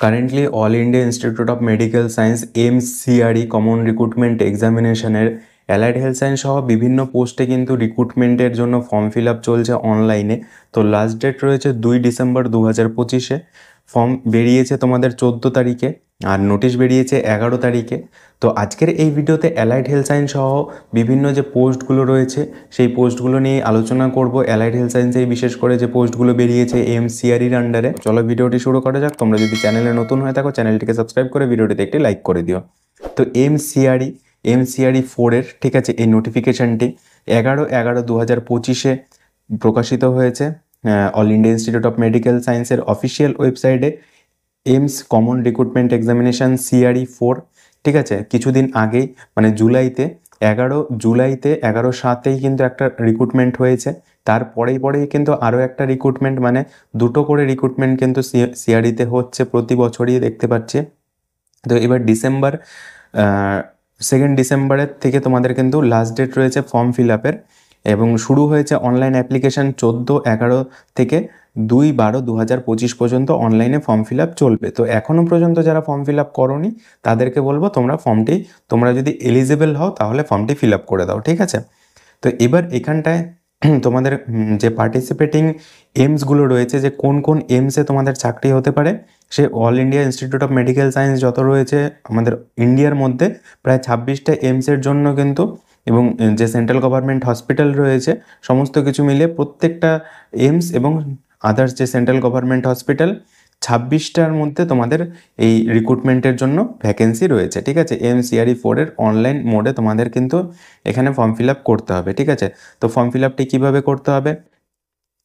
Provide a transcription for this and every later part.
Currently all India Institute of Medical Science MCRE common recruitment এক্সামিনেশনের allied health science সহ বিভিন্ন পোস্টে কিন্তু রিক্রুটমেন্টের জন্য ফর্ম ফিল আপ চলছে অনলাইনে। তো লাস্ট ডেট রয়েছে 2 ডিসেম্বর 2025-এ। ফর্ম বেরিয়েছে তোমাদের 14 তারিখে, আর নোটিশ বেরিয়েছে 11 তারিখে। তো আজকের এই ভিডিওতে অ্যালাইড হেলথ সায়েন্স সহ বিভিন্ন যে পোস্টগুলো রয়েছে সেই পোস্টগুলো নিয়ে আলোচনা করব। অ্যালাইড হেলথ সায়েন্সে বিশেষ করে যে পোস্টগুলো বেরিয়েছে এমসিআরইর আন্ডারে। চলো ভিডিওটি শুরু করা যাক। তোমরা যদি চ্যানেলে নতুন হয়ে থাকো চ্যানেলটিকে সাবস্ক্রাইব করে ভিডিওটিতে একটি লাইক করে দিও। তো এমসিআরই 4-এর ঠিক আছে এই নোটিফিকেশনটি 11/11/2025-এ প্রকাশিত হয়েছে All India Institute of Medical সায়েন্সের অফিসিয়াল ওয়েবসাইটে। AIIMS common recruitment examination CRE 4, ঠিক আছে, কিছুদিন আগেই মানে জুলাইতে 11/7-এই কিন্তু একটা রিক্রুটমেন্ট হয়েছে। পরেই কিন্তু আরও একটা রিক্রুটমেন্ট, মানে দুটো করে রিক্রুটমেন্ট কিন্তু সিআরইতে হচ্ছে প্রতি বছরই দেখতে পাচ্ছি। তো এবার 2 ডিসেম্বরের থেকে তোমাদের কিন্তু লাস্ট ডেট রয়েছে ফর্ম ফিল আপের, এবং শুরু হয়েছে অনলাইন অ্যাপ্লিকেশান 14/11 থেকে 2/12/2025 পর্যন্ত অনলাইনে ফর্ম ফিল আপ চলবে। তো এখনও পর্যন্ত যারা ফর্ম ফিল আপ করোনি তাদেরকে বলবো তোমরা যদি এলিজিবল হও তাহলে ফর্মটি ফিল আপ করে দাও, ঠিক আছে। তো এবার এখানটায় তোমাদের যে পার্টিসিপেটিং এইমসগুলো রয়েছে, যে কোন কোন এইমসে তোমাদের চাকরি হতে পারে, সে all India Institute of Medical Science যত রয়েছে আমাদের ইন্ডিয়ার মধ্যে প্রায় 26টা এইমসের জন্য কিন্তু, এবং যে সেন্ট্রাল গভর্নমেন্ট হসপিটাল রয়েছে সমস্ত কিছু মিলিয়ে প্রত্যেকটা এইমস এবং আদার্স যে সেন্ট্রাল গভর্নমেন্ট হসপিটাল 26টার মধ্যে তোমাদের এই রিক্রুটমেন্টের জন্য ভ্যাকেন্সি রয়েছে, ঠিক আছে। এমসিআরই 4-এর অনলাইন মোডে তোমাদের কিন্তু এখানে ফর্ম ফিল আপ করতে হবে, ঠিক আছে। তো ফর্ম ফিল আপটি কীভাবে করতে হবে?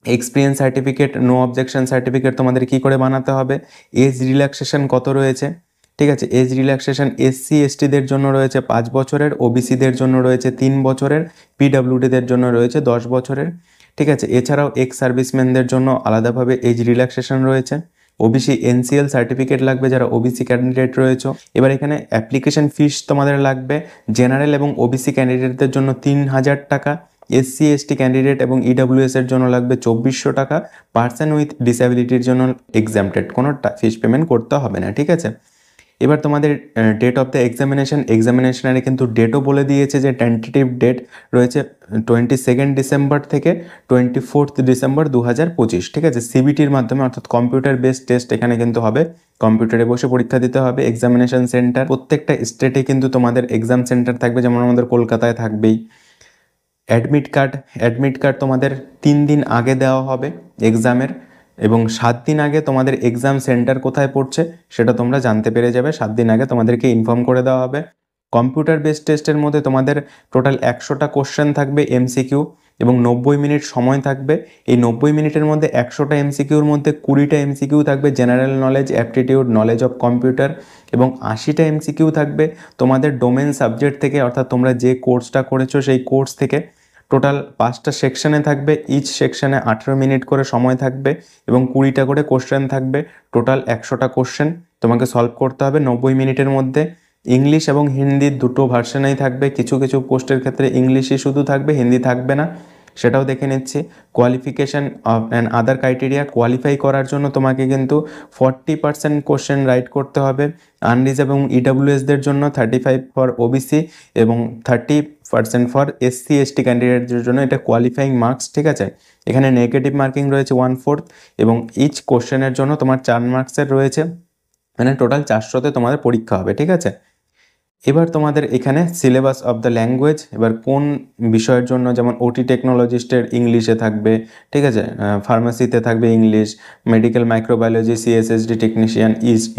Experience certificate, no objection certificate তোমাদের কী করে বানাতে হবে, এজ রিল্যাক্সেশন কত রয়েছে, ঠিক আছে। এজ রিল্যাক্সেশন এসসি এসটিদের জন্য রয়েছে 5 বছরের, ওবিসিদের জন্য রয়েছে 3 বছরের, পিডাব্লিউডিদের জন্য রয়েছে 10 বছরের, ঠিক আছে। এছাড়াও এক্স সার্ভিসম্যানদের জন্য আলাদাভাবে এজ রিল্যাক্সেশন রয়েছে। ওবিসি এনসিএল সার্টিফিকেট লাগবে যারা ওবিসি ক্যান্ডিডেট রয়েছে। এবার এখানে অ্যাপ্লিকেশন ফিস তোমাদের লাগবে জেনারেল এবং ওবিসি ক্যান্ডিডেটদের জন্য 3000 টাকা, এসসি এসটি ক্যান্ডিডেট এবং ইডাব্লিউএস এর জন্য লাগবে 2400 টাকা, পার্সন উইথ ডিসএবিলিটির জন্য এক্সামটেড, কোনো ফিস পেমেন্ট করতে হবে না, ঠিক আছে। এবার তোমাদের ডেট অফ দ্য এক্সামিনেশনের কিন্তু ডেটও বলে দিয়েছে, যে টেন্টেটিভ ডেট রয়েছে 22 ডিসেম্বর থেকে 24 ডিসেম্বর 2025, ঠিক আছে। সিবিটির মাধ্যমে, অর্থাৎ কম্পিউটার বেসড টেস্ট এখানে কিন্তু হবে, কম্পিউটারে বসে পরীক্ষা দিতে হবে। এক্সামিনেশন সেন্টার প্রত্যেকটা স্টেটে কিন্তু তোমাদের এক্সাম সেন্টার থাকবে, যেমন আমাদের কলকাতায় থাকবেই। অ্যাডমিট কার্ড তোমাদের 3 দিন আগে দেওয়া হবে এক্সামের, এবং 7 দিন আগে তোমাদের এক্সাম সেন্টার কোথায় পড়ছে সেটা তোমরা জানতে পেরে যাবে। 7 দিন আগে তোমাদেরকে ইনফর্ম করে দেওয়া হবে। কম্পিউটার বেসড টেস্টের মধ্যে তোমাদের টোটাল 100টা কোশ্চেন থাকবে এমসিকিউ, এবং 90 মিনিট সময় থাকবে। এই 90 মিনিটের মধ্যে 100টা এমসিকিউর মধ্যে 20টা এমসিকিউ থাকবে general knowledge, aptitude, knowledge of computer, এবং 80টা এমসিকিউ থাকবে তোমাদের ডোমেন সাবজেক্ট থেকে, অর্থাৎ তোমরা যে কোর্সটা করেছো সেই কোর্স থেকে। টোটাল 5টা সেকশনে থাকবে, ইচ সেকশনে 18 মিনিট করে সময় থাকবে, এবং 20টা করে কোশ্চেন থাকবে। টোটাল 100টা কোশ্চেন তোমাকে সলভ করতে হবে 90 মিনিটের মধ্যে। ইংলিশ এবং হিন্দির দুটো ভার্সনেই থাকবে, কিছু কিছু পোস্টের ক্ষেত্রে ইংলিশই শুধু থাকবে, হিন্দি থাকবে না, সেটাও দেখে নিচ্ছি। Qualification and other criteria, qualify করার জন্য তোমাকে কিন্তু 40% কোশ্চেন রাইট করতে হবে। আনরিজার্ভ এবং ইডাব্লিউএসদের জন্য 35 ফর ওবিসি এবং 30% ফর এসসি এসটি ক্যান্ডিডেটদের জন্য, এটা কোয়ালিফাইং মার্কস, ঠিক আছে। এখানে নেগেটিভ মার্কিং রয়েছে 1/4, এবং ইচ কোশ্চেনের জন্য তোমার 4 মার্কসের রয়েছে, মানে টোটাল 400তে তোমাদের পরীক্ষা হবে, ঠিক আছে। এবার তোমাদের এখানে সিলেবাস অফ দ্য ল্যাঙ্গুয়েজ, এবার কোন বিষয়ের জন্য, যেমন ওটি টেকনোলজিস্টের ইংলিশে থাকবে, ঠিক আছে, ফার্মাসিতে থাকবে English, medical microbiology CSSD technician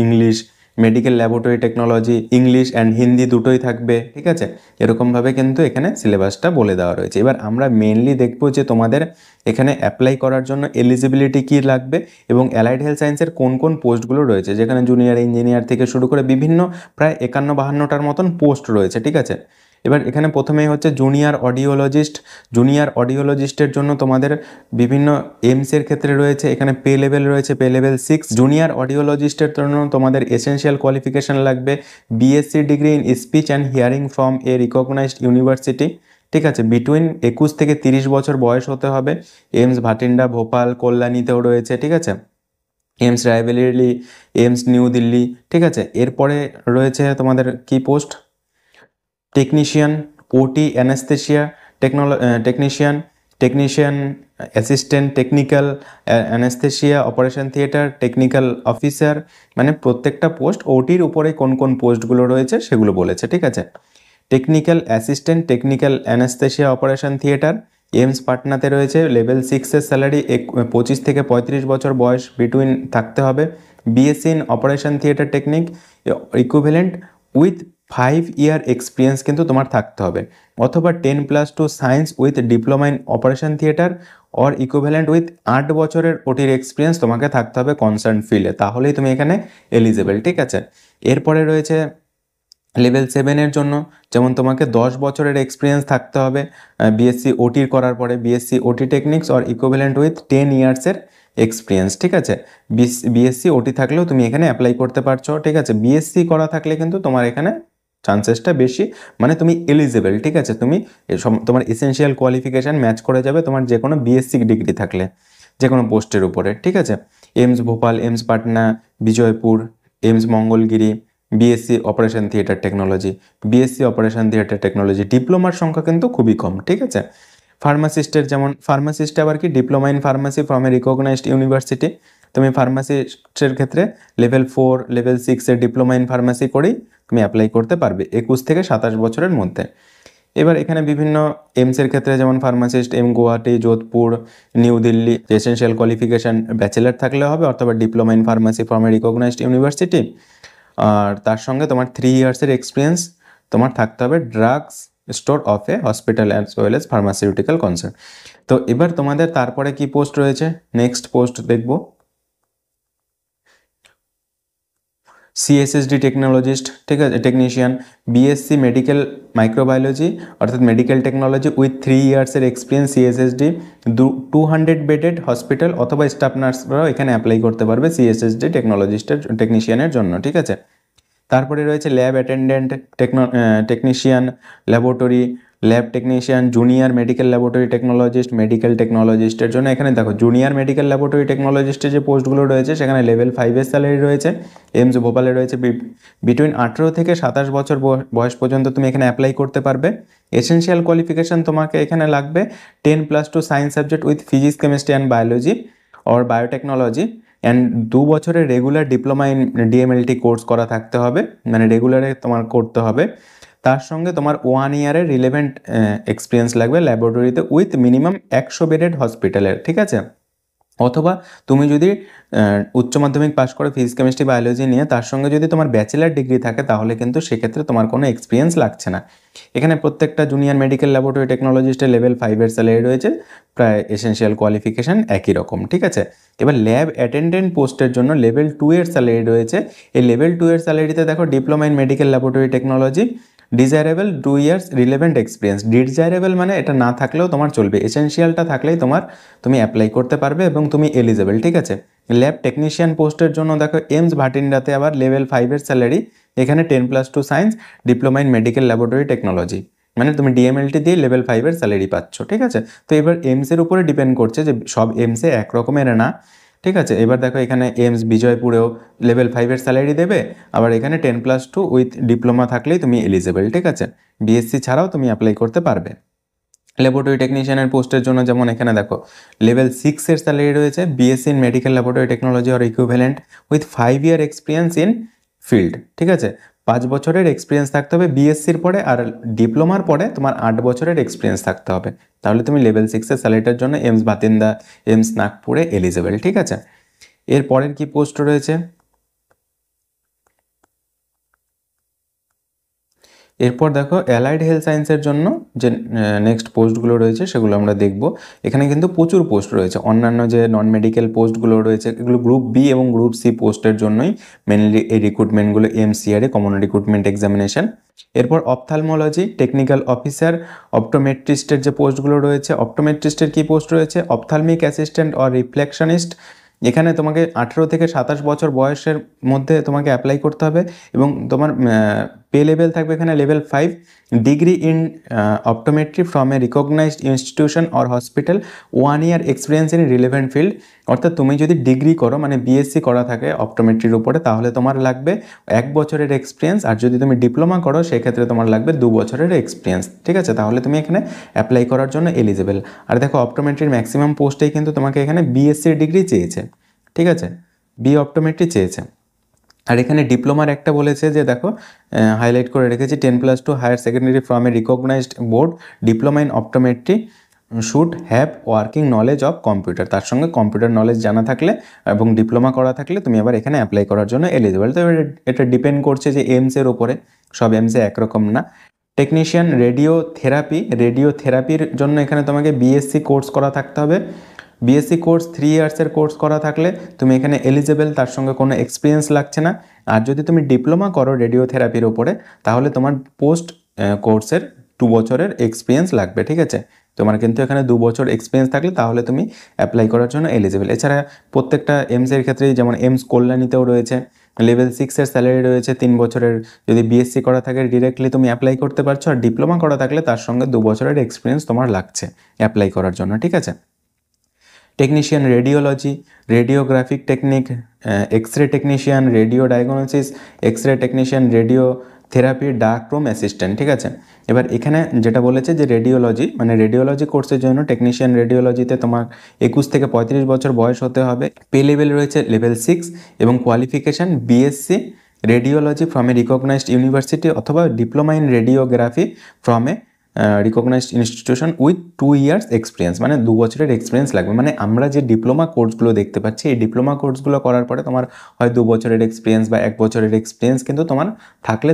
English, medical laboratory technology English and Hindi দুটোই থাকবে, ঠিক আছে। এরকমভাবে কিন্তু এখানে সিলেবাসটা বলে দেওয়া রয়েছে। এবার আমরা মেনলি দেখবো যে তোমাদের এখানে অ্যাপ্লাই করার জন্য এলিজিবিলিটি কী লাগবে, এবং অ্যালাইড হেলথ সায়েন্সের কোন কোন পোস্টগুলো রয়েছে, যেখানে জুনিয়র ইঞ্জিনিয়ার থেকে শুরু করে বিভিন্ন প্রায় 51-52টার মতন পোস্ট রয়েছে, ঠিক আছে। এবার এখানে প্রথমেই হচ্ছে জুনিয়র অডিওলজিস্টের জন্য তোমাদের বিভিন্ন এইমসের ক্ষেত্রে রয়েছে, এখানে পে লেভেল রয়েছে, পে লেভেল 6। জুনিয়র অডিওলজিস্টের জন্য তোমাদের এসেনশিয়াল কোয়ালিফিকেশান লাগবে BSc degree in speech and hearing from a recognised university, ঠিক আছে। বিটুইন 21 থেকে 30 বছর বয়স হতে হবে। এইমস ভাটিন্ডা, ভোপাল, কল্যাণীতেও রয়েছে, ঠিক আছে। এইমস রায়বেরেলি, এইমস নিউ দিল্লি, ঠিক আছে। এরপরে রয়েছে তোমাদের কি post, technician, OT anaesthesia technician, technician assistant, technical anaesthesia operation theatre, technical officer, মানে প্রত্যেকটা পোস্ট ওটির উপরে কোন কোন পোস্টগুলো রয়েছে সেগুলো বলেছে, ঠিক আছে। Technical assistant, technical anaesthesia operation theatre, AIIMS পাটনাতে রয়েছে। লেভেল 6-এর স্যালারি 25 থেকে 35 বছর বয়স বিটুইন থাকতে হবে। BSc in operation theatre technique equivalent with 5 year experience কিন্তু তোমার থাকতে হবে, অথবা 10+2 science with diploma in operation theatre or equivalent with 8 বছরের ওটির এক্সপিরিয়েন্স তোমাকে থাকতে হবে কনসার্ন ফিল্ডে, তাহলেই তুমি এখানে এলিজেবল, ঠিক আছে। এরপরে রয়েছে লেভেল 7-এর জন্য, যেমন তোমাকে 10 বছরের এক্সপিরিয়েন্স থাকতে হবে বিএসসি ওটির করার পরে, BSc OT technics or equivalent with 10 ইয়ার্সের এক্সপিরিয়েন্স, ঠিক আছে। বিএসসি ওটি থাকলেও তুমি এখানে অ্যাপ্লাই করতে পারছো, ঠিক আছে। বিএসসি করা থাকলে কিন্তু তোমার এখানে চান্সেসটা বেশি, মানে তুমি এলিজেবল, ঠিক আছে। তুমি তোমার এসেনশিয়াল কোয়ালিফিকেশান ম্যাচ করে যাবে তোমার যে কোনো বিএসসি ডিগ্রি থাকলে যে কোনো পোস্টের উপরে, ঠিক আছে। AIIMS Bhopal, AIIMS Patna, Vijaypur, AIIMS Mangalagiri, BSc operation theatre technology, BSc operation theatre technology, ডিপ্লোমার সংখ্যা কিন্তু খুবই কম, ঠিক আছে। ফার্মাসিস্টের যেমন, ফার্মাসিস্ট আবার কি, diploma in pharmacy from a recognised university. তুমি ফার্মাসিস্টের ক্ষেত্রে লেভেল 4, লেভেল 6-এর ডিপ্লোমা ইন ফার্মাসি করেই তুমি অ্যাপ্লাই করতে পারবে 21 থেকে 27 বছরের মধ্যে। এবার এখানে বিভিন্ন এইমসের ক্ষেত্রে যেমন pharmacist AIIMS Guwahati, Jodhpur, new Delhi, essential qualification bachelor থাকলে হবে, অথবা diploma in pharmacy from a recognised university, আর তার সঙ্গে তোমার 3 ইয়ার্সের এক্সপিরিয়েন্স তোমার থাকতে হবে drugs store of a hospital as well as pharmaceutical concern. তো এবার তোমাদের তারপরে কি পোস্ট রয়েছে, নেক্সট পোস্ট দেখব, সিএসএসডি টেকনোলজিস্ট, ঠিক আছে, টেকনিশিয়ান, বিএসসি মেডিকেল মাইক্রোবায়োলজি অর্থাৎ মেডিকেল টেকনোলজি উইথ 3 ইয়ার্সের এক্সপিরিয়েন্স, সিএসএসডি 200 বেডেড হসপিটাল অথবা স্টাফ নার্সরাও এখানে অ্যাপ্লাই করতে পারবে সিএসএসডি টেকনিশিয়ানের জন্য, ঠিক আছে। তারপরে রয়েছে lab attendant, technician, laboratory lab technician, junior medical laboratory technologist, medical টেকনোলজিস্টের জন্য এখানে দেখো জুনিয়র মেডিকেল ল্যাবরেটরি টেকনোলজিস্টের যে পোস্টগুলো রয়েছে সেখানে লেভেল 5-এর স্যালারি রয়েছে। এইমস ভোপালে রয়েছে বিটুইন 18 থেকে 27 বছর বয়স পর্যন্ত তুমি এখানে অ্যাপ্লাই করতে পারবে। এসেনশিয়াল কোয়ালিফিকেশান তোমাকে এখানে লাগবে 10+2 science subject with physics, chemistry and biology or biotechnology and 2 বছরের regular diploma in DMLT course করা থাকতে হবে, মানে রেগুলারে তোমার করতে হবে। তার সঙ্গে তোমার 1 ইয়ারের রিলেভেন্ট এক্সপিরিয়েন্স লাগবে ল্যাবরেটরিতে উইথ মিনিমাম 100 বেডেড হসপিটালের, ঠিক আছে। অথবা তুমি যদি উচ্চ মাধ্যমিক পাস করে ফিজিক্স, কেমিস্ট্রি, বায়োলজি নিয়ে তার সঙ্গে যদি তোমার ব্যাচেলার ডিগ্রি থাকে তাহলে কিন্তু সেক্ষেত্রে তোমার কোনো এক্সপিরিয়েন্স লাগছে না। এখানে প্রত্যেকটা জুনিয়র মেডিকেল ল্যাবরেটরি টেকনোলজিস্টের লেভেল 5-এর স্যালারি রয়েছে, প্রায় এসেনশিয়াল কোয়ালিফিকেশান একই রকম, ঠিক আছে। এবার ল্যাব অ্যাটেন্ডেন্ট পোস্টের জন্য লেভেল 2-এর স্যালারি রয়েছে। এই লেভেল 2-এর স্যালারিতে দেখো diploma in medical laboratory technology, desirable 2 years relevant experience. Desirable মানে এটা না থাকলেও তোমার চলবে, এসেনশিয়ালটা থাকলেই তুমি অ্যাপ্লাই করতে পারবে এবং তুমি এলিজেবল, ঠিক আছে। ল্যাব টেকনিশিয়ান পোস্টের জন্য দেখো এইমস ভাটিন্ডাতে আবার লেভেল 5-এর স্যালারি, এখানে 10+2 science, diploma in medical laboratory technology, মানে তুমি ডিএমএলটি দিয়ে লেভেল 5-এর স্যালারি পাচ্ছ, ঠিক আছে। তো এবার এইমসের উপরে ডিপেন্ড করছে যে সব এইমসে এক রকমের না, ঠিক আছে। এবার দেখো এখানে এইমস বিজয়পুরেও লেভেল 5-এর স্যালারি দেবে, আবার এখানে 10+2 উইথ ডিপ্লোমা থাকলেই তুমি এলিজেবল, ঠিক আছে। বিএসসি ছাড়াও তুমি অ্যাপ্লাই করতে পারবে। ল্যাবরেটরি টেকনিশিয়ানের পোস্টের জন্য যেমন এখানে দেখো লেভেল 6-এর স্যালারি রয়েছে, BSc in medical laboratory technology or equivalent with 5 year experience in field, ঠিক আছে। 5 বছরের এক্সপিরিয়েন্স থাকতে হবে বিএসসির পরে, আর ডিপ্লোমার পরে তোমার 8 বছরের এক্সপিরিয়েন্স থাকতে হবে, তাহলে তুমি লেভেল 6-এর স্যালারিটার জন্য এইমস বাতিন্দা, এইমস নাগপুরে এলিজেবল, ঠিক আছে। এর পরের কি পোস্ট রয়েছে, এরপর দেখো অ্যালাইড হেলথ সায়েন্সের জন্য যে নেক্সট পোস্টগুলো রয়েছে সেগুলো আমরা দেখব। এখানে কিন্তু প্রচুর পোস্ট রয়েছে, অন্যান্য যে নন মেডিকেল পোস্টগুলো রয়েছে এগুলো গ্রুপ বি এবং গ্রুপ সি পোস্টের জন্যই মেনলি এই রিক্রুটমেন্টগুলো, এমসিআরএ কমন রিক্রুটমেন্ট এক্সামিনেশন। এরপর অপথালমোলজি, টেকনিক্যাল অফিসার, অপটোমেট্রিস্টের যে পোস্টগুলো রয়েছে, অপটোমেট্রিস্টের কি পোস্ট রয়েছে, অপথালমিক অ্যাসিস্ট্যান্ট অর রিফ্লেকশনিস্ট, এখানে তোমাকে 18 থেকে 27 বছর বয়সের মধ্যে তোমাকে অ্যাপ্লাই করতে হবে এবং তোমার পে লেভেল থাকবে এখানে level 5, degree in optometry from a recognised institution or hospital, 1 year experience in relevant field. অর্থাৎ তুমি যদি ডিগ্রি করো মানে বিএসসি করা থাকে অপটোমেট্রির উপরে, তাহলে তোমার লাগবে 1 বছরের এক্সপিরিয়েন্স, আর যদি তুমি ডিপ্লোমা করো সেক্ষেত্রে তোমার লাগবে 2 বছরের এক্সপিরিয়েন্স। ঠিক আছে, তাহলে তুমি এখানে অ্যাপ্লাই করার জন্য এলিজিবল। আর দেখো অপটোমেট্রির ম্যাক্সিমাম পোস্টেই কিন্তু তোমাকে এখানে বিএসসির ডিগ্রি চেয়েছে। ঠিক আছে, বি অপটোমেট্রি চেয়েছে। আর এখানে ডিপ্লোমার একটা বলেছে যে দেখো হাইলাইট করে রেখেছি, 10+2 higher secondary from a recognised board, diploma in optometry should have working knowledge of computer. তার সঙ্গে কম্পিউটার নলেজ জানা থাকলে এবং ডিপ্লোমা করা থাকলে তুমি আবার এখানে অ্যাপ্লাই করার জন্য এলিজিবল। তো এটা ডিপেন্ড করছে যে এইমসের ওপরে, সব এইমসে একরকম না। টেকনিশিয়ান রেডিওথেরাপির জন্য এখানে তোমাকে বিএসসি কোর্স করা থাকতে হবে। বিএসসি কোর্স 3 ইয়ার্সের কোর্স করা থাকলে তুমি এখানে এলিজিবল, তার সঙ্গে কোনো এক্সপিরিয়েন্স লাগছে না। আর যদি তুমি ডিপ্লোমা করো রেডিওথেরাপির ওপরে, তাহলে তোমার পোস্ট কোর্সের 2 বছরের এক্সপিরিয়েন্স লাগবে। ঠিক আছে, তোমার কিন্তু এখানে 2 বছর এক্সপিরিয়েন্স থাকলে তাহলে তুমি অ্যাপ্লাই করার জন্য এলিজিবল। এছাড়া প্রত্যেকটা এইমসের ক্ষেত্রেই, যেমন এইমস কল্যাণীতেও রয়েছে লেভেল 6-এর স্যালারি রয়েছে 3 বছরের। যদি বিএসসি করা থাকে ডিরেক্টলি তুমি অ্যাপ্লাই করতে পারছো, আর ডিপ্লোমা করা থাকলে তার সঙ্গে 2 বছরের এক্সপিরিয়েন্স তোমার লাগছে অ্যাপ্লাই করার জন্য। ঠিক আছে, technician radiology, radiographic technique, X-ray technician, radio diagnosis, X-ray technician, radio therapy, dark room assistant. ঠিক আছে, এবার এখানে যেটা বলেছে যে রেডিওলজি মানে রেডিওলজি কোর্সের জন্য টেকনিশিয়ান রেডিওলজিতে তোমার 21 থেকে 35 বছর বয়স হতে হবে। পে লেভেল রয়েছে লেভেল 6 এবং qualification BSc radiology from a recognised university অথবা diploma in radiography from a recognised institution with 2 years experience, মানে 2 বছরের এক্সপিরিয়েন্স লাগবে। মানে আমরা যে ডিপ্লোমা কোর্সগুলো দেখতে পাচ্ছি, এই ডিপ্লোমা কোর্সগুলো করার পরে তোমার হয় 2 বছরের এক্সপিরিয়েন্স বা 1 বছরের এক্সপিরিয়েন্স কিন্তু তোমার থাকলে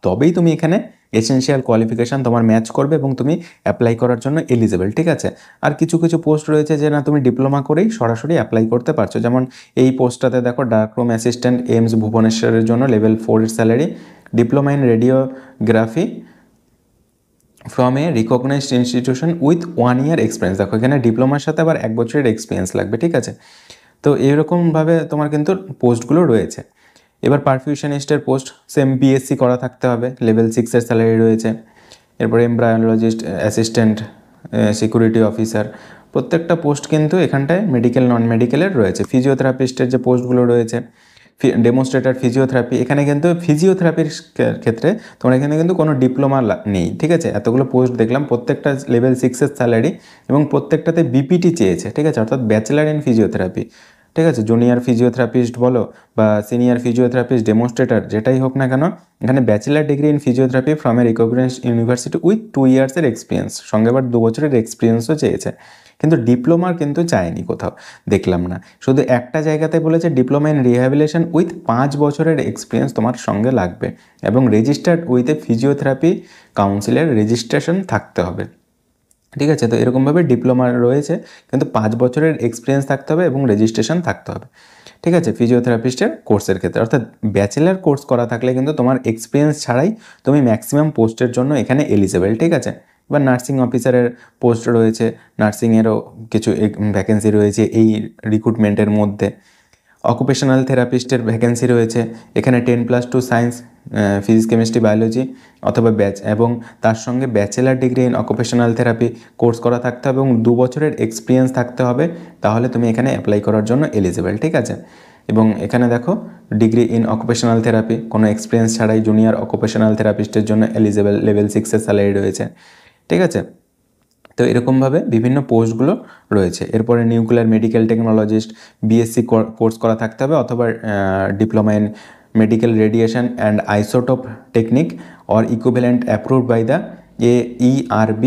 তবেই তুমি এখানে এসেনশিয়াল কোয়ালিফিকেশান তোমার ম্যাচ করবে এবং তুমি অ্যাপ্লাই করার জন্য এলিজিবল। ঠিক আছে, আর কিছু কিছু পোস্ট রয়েছে যে না তুমি ডিপ্লোমা করেই সরাসরি অ্যাপ্লাই করতে পারছো। যেমন এই পোস্টটাতে দেখো ডার্ক রুম অ্যাসিস্ট্যান্ট, এইমস ভুবনেশ্বরের জন্য লেভেল 4 এর salary, diploma in radiography from a recognised institution with 1 year experience. দেখো এখানে ডিপ্লোমার সাথে আবার 1 বছরের এক্সপিরিয়েন্স লাগবে। ঠিক আছে, তো এরকমভাবে তোমার কিন্তু পোস্টগুলো রয়েছে। এবার পারফিউশনিস্টের পোস্ট সেম বিএসসি করা থাকতে হবে, লেভেল 6-এর স্যালারি রয়েছে। এরপর এমব্রায়োলজিস্ট, অ্যাসিস্ট্যান্ট, সিকিউরিটি অফিসার, প্রত্যেকটা পোস্ট কিন্তু এখানটায় মেডিকেল নন মেডিকেলের রয়েছে। ফিজিওথেরাপিস্টের যে পোস্টগুলো রয়েছে, ডেমনস্ট্রেটার ফিজিওথেরাপি, এখানে কিন্তু ফিজিওথেরাপির ক্ষেত্রে তোমার এখানে কিন্তু কোনো ডিপ্লোমা নেই। ঠিক আছে, এতগুলো পোস্ট দেখলাম, প্রত্যেকটা লেভেল 6-এর স্যালারি এবং প্রত্যেকটাতে বিপিটি চেয়েছে। ঠিক আছে, অর্থাৎ ব্যাচেলার ইন ফিজিওথেরাপি। ঠিক আছে, জুনিয়র ফিজিওথেরাপিস্ট বলো বা সিনিয়র ফিজিওথেরাপিস্ট, ডেমনস্ট্রেটার, যেটাই হোক না কেন, এখানে bachelor degree in physiotherapy from a recognised university with 2 ইয়ার্সের এক্সপিরিয়েন্স, সঙ্গে আবার 2 বছরের এক্সপিরিয়েন্সও চেয়েছে। কিন্তু ডিপ্লোমার কিন্তু চায়নি, কোথাও দেখলাম না। শুধু একটা জায়গাতে বলেছে ডিপ্লোমা ইন রিহ্যাবিলিটেশন উইথ 5 বছরের এক্সপিরিয়েন্স তোমার সঙ্গে লাগবে এবং রেজিস্টার্ড উইথ এ ফিজিওথেরাপি কাউন্সিলের রেজিস্ট্রেশন থাকতে হবে। ঠিক আছে, তো এরকমভাবে ডিপ্লোমা রয়েছে, কিন্তু 5 বছরের এক্সপিরিয়েন্স থাকতে হবে এবং রেজিস্ট্রেশন থাকতে হবে। ঠিক আছে, ফিজিওথেরাপিস্টের কোর্সের ক্ষেত্রে, অর্থাৎ ব্যাচেলার কোর্স করা থাকলে কিন্তু তোমার এক্সপিরিয়েন্স ছাড়াই তুমি ম্যাক্সিমাম পোস্টের জন্য এখানে এলিজিবল। ঠিক আছে, এবার নার্সিং অফিসারের পোস্ট রয়েছে, নার্সিংয়েরও কিছু ভ্যাকেন্সি রয়েছে এই রিক্রুটমেন্টের মধ্যে। অকুপেশনাল থেরাপিস্টের ভ্যাকেন্সি রয়েছে এখানে 10+2 সায়েন্স, ফিজিক্স, কেমিস্ট্রি, বায়োলজি অথবা এবং তার সঙ্গে bachelor degree in occupational therapy course করা থাকতে হবে এবং 2 বছরের এক্সপিরিয়েন্স থাকতে হবে, তাহলে তুমি এখানে অ্যাপ্লাই করার জন্য এলিজিবল। ঠিক আছে, এবং এখানে দেখো ডিগ্রি ইন অকুপেশনাল থেরাপি, কোনো এক্সপিরিয়েন্স ছাড়াই জুনিয়র অকুপেশনাল থেরাপিস্টের জন্য এলিজিবল, লেভেল 6-এর স্যালারি রয়েছে। ঠিক আছে, তো এরকমভাবে বিভিন্ন পোস্টগুলো রয়েছে। এরপরে nuclear medical technologist, BSc course করা থাকতে হবে অথবা diploma in medical radiation and isotope technique or equivalent approved by the ERB,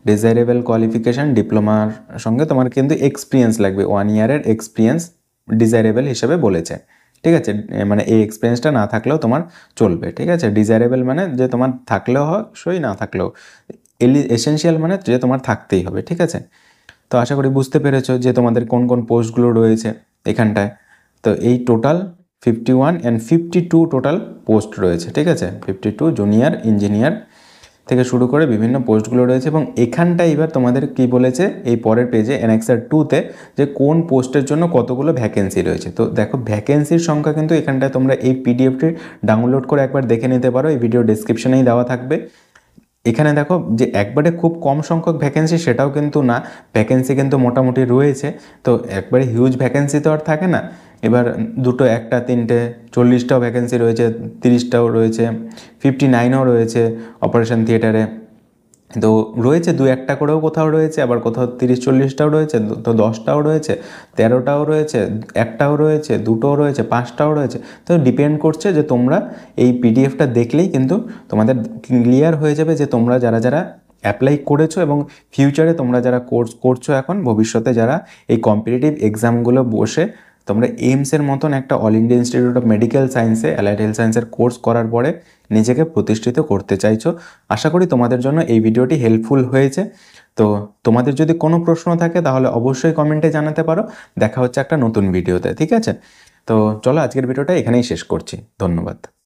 desirable qualification. ডিপ্লোমার সঙ্গে তোমার কিন্তু এক্সপিরিয়েন্স লাগবে, 1 ইয়ারের এক্সপিরিয়েন্স ডিজায়ারেবল হিসেবে বলেছে। ঠিক আছে, মানে এই এক্সপিরিয়েন্সটা না থাকলেও তোমার চলবে। ঠিক আছে, ডিজায়ারেবল মানে যে তোমার থাকলেও হয়, সই না থাকলেও, এসেনশিয়াল মানে যে তোমার থাকতেই হবে। ঠিক আছে, তো আশা করি বুঝতে পেরেছো যে তোমাদের কোন কোন পোস্টগুলো রয়েছে এখানটায়। তো এই টোটাল 51 and 52 টোটাল পোস্ট রয়েছে। ঠিক আছে, 52 জুনিয়র ইঞ্জিনিয়ার থেকে শুরু করে বিভিন্ন পোস্টগুলো রয়েছে এবং এখানটায় এবার তোমাদের কি বলেছে এই পরের পেজে অ্যানেক্সার 2-তে যে কোন পোস্টের জন্য কতগুলো ভ্যাকেন্সি রয়েছে। তো দেখো ভ্যাকেন্সির সংখ্যা কিন্তু এখানটায় তোমরা এই পিডিএফটি ডাউনলোড করে একবার দেখে নিতে পারো, এই ভিডিও ডেসক্রিপশনেই দেওয়া থাকবে। এখানে দেখো যে একবারে খুব কম সংখ্যক ভ্যাকেন্সি সেটাও কিন্তু না, ভ্যাকেন্সি কিন্তু মোটামুটি রয়েছে। তো একবারে হিউজ ভ্যাকেন্সি তো আর থাকে না, এবার দুটো একটা তিনটে 40টাও ভ্যাকেন্সি রয়েছে, 30টাও রয়েছে, 59ও রয়েছে অপারেশন থিয়েটারে। তো রয়েছে দু একটা করেও কোথাও রয়েছে, আবার কোথাও 30-40টাও রয়েছে, তো 10টাও রয়েছে, 13টাও রয়েছে, একটাও রয়েছে, দুটোও রয়েছে, 5টাও রয়েছে। তো ডিপেন্ড করছে যে তোমরা এই পিডিএফটা দেখলেই কিন্তু তোমাদের ক্লিয়ার হয়ে যাবে যে তোমরা যারা যারা অ্যাপ্লাই করেছো এবং ফিউচারে তোমরা যারা কোর্স করছো এখন, ভবিষ্যতে যারা এই কম্পিটিটিভ এক্সামগুলো বসে তোমরা এইমসের মতন একটা all India Institute of medical সায়েন্সে অ্যালাইড হেলথ সায়েন্সের কোর্স করার পরে নিজেকে প্রতিষ্ঠিত করতে চাইছো। আশা করি তোমাদের জন্য এই ভিডিওটি হেল্পফুল হয়েছে। তো তোমাদের যদি কোনো প্রশ্ন থাকে তাহলে অবশ্যই কমেন্টে জানাতে পারো। দেখা হচ্ছে একটা নতুন ভিডিওতে, ঠিক আছে? তো চলো আজকের ভিডিওটা এখানেই শেষ করছি। ধন্যবাদ।